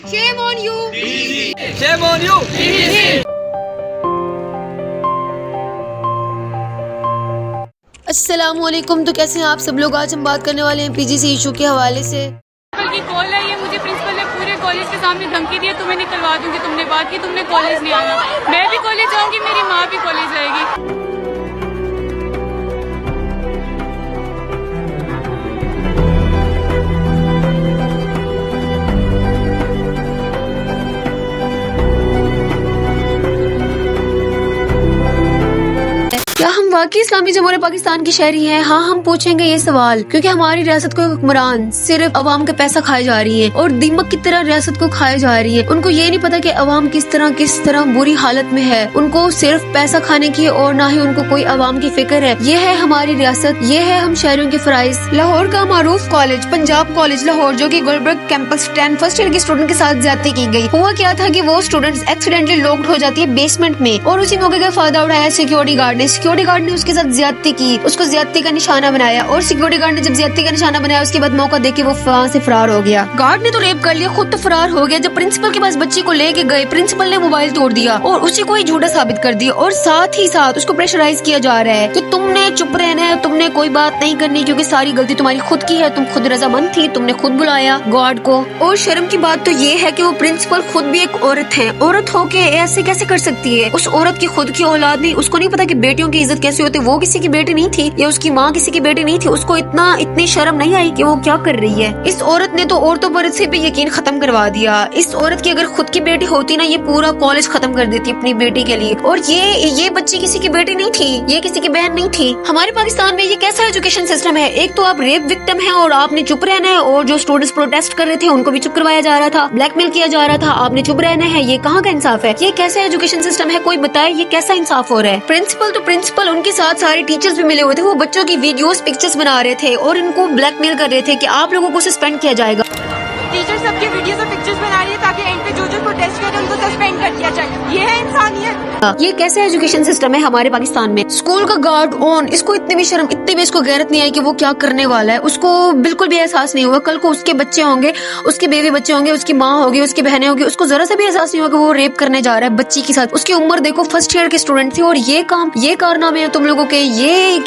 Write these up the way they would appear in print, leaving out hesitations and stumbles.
Shame on you! Shame on you! अस्सलाम वालेकुम। तो कैसे हैं आप सब लोग? आज हम बात करने वाले हैं पीजीसी इशू के हवाले से। प्रिंसिपल की कॉल आई है, मुझे प्रिंसिपल ने पूरे कॉलेज के सामने धमकी दी है, तुम्हें निकलवा दूंगी, तुमने बात की, तुमने कॉलेज नहीं आना। मैं भी कॉलेज जाऊंगी, मेरी माँ भी कॉलेज जाएगी। क्या हम वाकई इस्लामी जमहूरियत पाकिस्तान की शहरी हैं? हाँ, हम पूछेंगे ये सवाल क्योंकि हमारी रियासत को हुक्मरान सिर्फ अवाम का पैसा खाए जा रही है और दीमक की तरह रियासत को खाए जा रही है। उनको ये नहीं पता कि अवाम किस तरह बुरी हालत में है। उनको सिर्फ पैसा खाने की और ना ही उनको कोई अवाम की फिक्र है। ये है हमारी रियासत, ये है हम शहरियों के फराइज। लाहौर का मारूफ कॉलेज पंजाब कॉलेज लाहौर, जो की गुलबर्ग कैंपस 10 फर्स्ट ईयर के स्टूडेंट के साथ ज्यादती की गई। हुआ क्या था कि वो स्टूडेंट्स एक्सीडेंटली लॉक्ड हो जाती है बेसमेंट में और उसी मौके का फायदा उठाया सिक्योरिटी गार्ड ने उसके साथ ज्यादती की, उसको ज्यादती का निशाना बनाया और सिक्योरिटी गार्ड ने जब ज्यादती का निशाना बनाया उसके बाद मौका देके वो वहाँ से फरार हो गया। गार्ड ने तो रेप कर लिया, खुद तो फरार हो गया। जब प्रिंसिपल के पास बच्ची को लेके गए, प्रिंसिपल ने मोबाइल तोड़ दिया और उसी को ही झूठा साबित कर दिया और साथ ही साथ उसको प्रेशराइज किया जा रहा है कि तुमने चुप रहना है, तुमने कोई बात नहीं करनी क्योंकि सारी गलती तुम्हारी खुद की है, तुम खुद रजामंद थी, तुमने खुद बुलाया गार्ड को। और शर्म की बात तो ये है कि वो प्रिंसिपल खुद भी एक औरत है। औरत होके ऐसे कैसे कर सकती है? उस औरत की खुद की औलाद नहीं, उसको नहीं पता कि बेटियों की इज्जत कैसे होती है। वो किसी की बेटी नहीं थी या उसकी माँ किसी की बेटी नहीं थी, उसको इतनी शर्म नहीं आई कि वो क्या कर रही है। इस औरत ने तो औरतों पर से भी यकीन खत्म करवा दिया। इस औरत की अगर खुद की बेटी होती ना, ये पूरा कॉलेज खत्म कर देती अपनी बेटी के लिए। और ये बच्ची किसी की बेटी नहीं थी, ये किसी की बहन नहीं थी। हमारे पाकिस्तान में ये कैसा एजुकेशन सिस्टम है? एक तो आप रेप विक्टिम है और आपने चुप रहना है, और जो स्टूडेंट्स प्रोटेस्ट कर रहे थे उनको भी चुप करवाया जा रहा था, ब्लैकमेल किया जा रहा था, आपने चुप रहना है। ये कहाँ का इंसाफ है? ये कैसा एजुकेशन सिस्टम है? कोई बताए ये कैसा इंसाफ हो रहा है? प्रिंसिपल तो प्रिंसिपल, उनके साथ सारे टीचर्स भी मिले हुए थे। वो बच्चों की वीडियोस पिक्चर्स बना रहे थे और इनको ब्लैकमेल कर रहे थे कि आप लोगों को सस्पेंड किया जाएगा। टीचर सबके वीडियोस और पिक्चर्स बना रही है ताकि एंड पे जो प्रोटेस्ट करे उनको सस्पेंड कर दिया जाए। ये है इंसानियत। ये कैसा एजुकेशन सिस्टम है हमारे पाकिस्तान में? स्कूल का गार्ड ऑन, इसको इतनी भी शर्म, इतनी भी इसको गैरत नहीं आई कि वो क्या करने वाला है। उसको बिल्कुल भी एहसास नहीं हुआ कल को उसके बच्चे होंगे, उसके बेबी बच्चे होंगे, उसकी माँ होगी, उसकी बहनें होगी, उसको जरा सा भी एहसास नहीं होगा कि वो रेप करने जा रहा है बच्ची के साथ। उसकी उम्र देखो, फर्स्ट ईयर के स्टूडेंट थी और ये कारनामे हैं तुम लोगों के। ये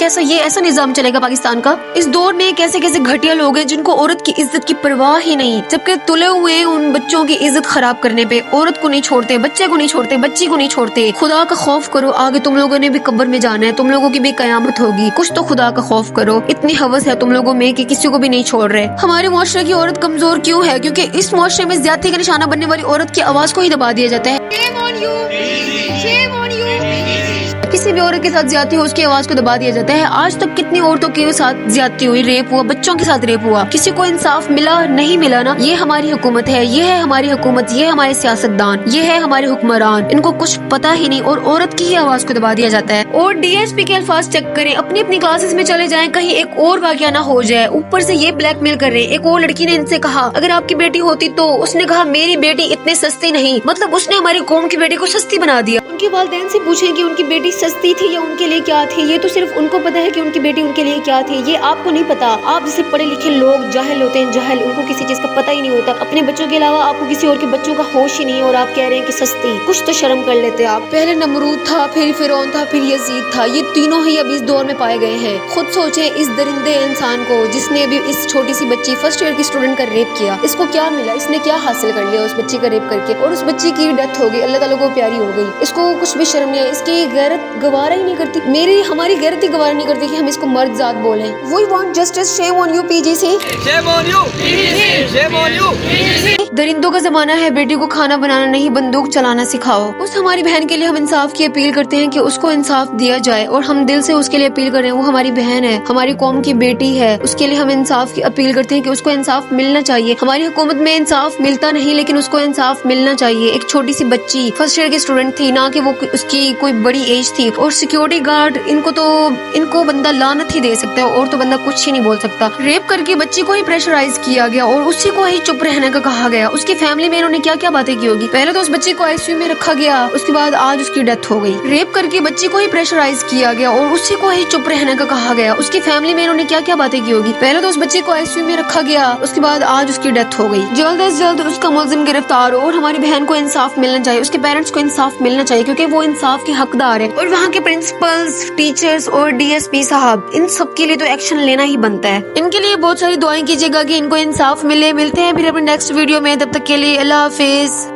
ऐसा निजाम चलेगा पाकिस्तान का? इस दौर में कैसे घटिया लोग हैं जिनको औरत की इज्जत की परवाह ही नहीं, जबकि तुले हुए उन बच्चों की इज्जत खराब करने पे। औरत को नहीं छोड़ते, बच्चे को नहीं छोड़ते, बच्ची को नहीं छोड़ते। खुदा का खौफ करो, आगे तुम लोगों ने भी कब्र में जाना है, तुम लोगों की भी कयामत होगी। कुछ तो खुदा का खौफ करो। इतनी हवस है तुम लोगों में कि किसी को भी नहीं छोड़ रहे। हमारे मुआशरे की औरत कमजोर क्यों है? क्योंकि इस मुआशरे में ज्यादती का निशाना बनने वाली औरत की आवाज को ही दबा दिया जाता है। Shame on you! Shame on you! किसी भी औरत के साथ ज्यादती हो, उसकी आवाज को दबा दिया जाता है। आज तक कितनी औरतों के साथ ज्यादती हुई, रेप हुआ, बच्चों के साथ रेप हुआ, किसी को इंसाफ मिला नहीं मिला ना? ये हमारी हुकूमत है, ये है हमारी हुकूमत, ये हमारे सियासतदान, ये है हमारे हुक्मरान। इनको कुछ पता ही नहीं और औरत की ही आवाज को दबा दिया जाता है। और डीएसपी के अल्फाज चेक करें, अपनी अपनी क्लासेस में चले जाएं, कहीं एक और वाकया ना हो जाए। ऊपर से ये ब्लैकमेल कर रहे हैं। एक और लड़की ने इनसे कहा अगर आपकी बेटी होती तो, उसने कहा मेरी बेटी इतनी सस्ती नहीं, मतलब उसने हमारी कौम की बेटी को सस्ती बना दिया। उनके वालिदैन से पूछें कि उनकी बेटी सस्ती थी या उनके लिए क्या थी। ये तो सिर्फ उनको पता है कि उनकी बेटी उनके लिए क्या थी, ये आपको नहीं पता। आप जैसे पढ़े लिखे लोग जाहिल होते हैं, जाहिल, उनको किसी चीज का पता ही नहीं होता। अपने बच्चों के अलावा आपको किसी और के बच्चों का होश ही नहीं है और आप कह रहे हैं कि सस्ती। कुछ तो शर्म कर लेते आप। पहले नमरूद था, फिर फिरौन था, फिर यजीद था। ये तीनों ही अब इस दौर में पाए गए हैं। खुद सोचें इस दरिंदे इंसान को जिसने अभी इस छोटी सी बच्ची फर्स्ट ईयर की स्टूडेंट का रेप किया, इसको क्या मिला? इसने क्या हासिल कर लिया उस बच्ची का रेप करके? और उस बच्ची की डेथ हो गई, अल्लाह ताला को प्यारी हो गई। इसको कुछ भी शर्म नहीं है, इसकी गैरत गवारा ही नहीं करती। हमारी गैरत ही गवारा नहीं करती कि हम इसको मर्द जात बोलें। We want justice, shame on you PGC. Shame on you! Shame on you! दरिंदों का जमाना है, बेटी को खाना बनाना नहीं बंदूक चलाना सिखाओ। उस हमारी बहन के लिए हम इंसाफ की अपील करते हैं कि उसको इंसाफ दिया जाए और हम दिल से उसके लिए अपील कर रहे हैं। वो हमारी बहन है, हमारी कौम की बेटी है, उसके लिए हम इंसाफ की अपील करते हैं कि उसको इंसाफ मिलना चाहिए। हमारी हुकूमत में इंसाफ मिलता नहीं, लेकिन उसको इंसाफ मिलना चाहिए। एक छोटी सी बच्ची फर्स्ट ईयर की स्टूडेंट थी, ना कि वो उसकी कोई बड़ी एज एज थी और सिक्योरिटी गार्ड इनको बंदा लानत ही दे सकता है और तो बंदा कुछ ही नहीं बोल सकता। रेप करके बच्ची को ही प्रेशराइज किया गया और उसी को ही चुप रहने का कहा गया। उसकी फैमिली में इन्होंने क्या क्या बातें की होगी। पहले तो उस बच्चे को आईसीयू में रखा गया, उसके बाद आज उसकी डेथ हो गई। रेप करके बच्ची को ही प्रेशराइज किया गया और उसी को ही चुप रहने का कहा गया। उसकी फैमिली में इन्होंने क्या क्या बातें की होगी। पहले तो उस बच्चे को आईसीयू में रखा गया, उसके बाद आज उसकी डेथ हो गई। जल्द से जल्द उसका मुलजिम गिरफ्तार हो और हमारी बहन को इंसाफ मिलना चाहिए, उसके पेरेंट्स को इंसाफ मिलना चाहिए क्योंकि वो इंसाफ के हकदार है। और वहाँ के प्रिंसिपल्स, टीचर्स और डीएसपी साहब, इन सब के लिए तो एक्शन लेना ही बनता है। इनके लिए बहुत सारी दुआएं कीजिएगा कि इनको इंसाफ मिले। मिलते हैं फिर अपने नेक्स्ट वीडियो में, तब तक के लिए अल्लाह हाफिज।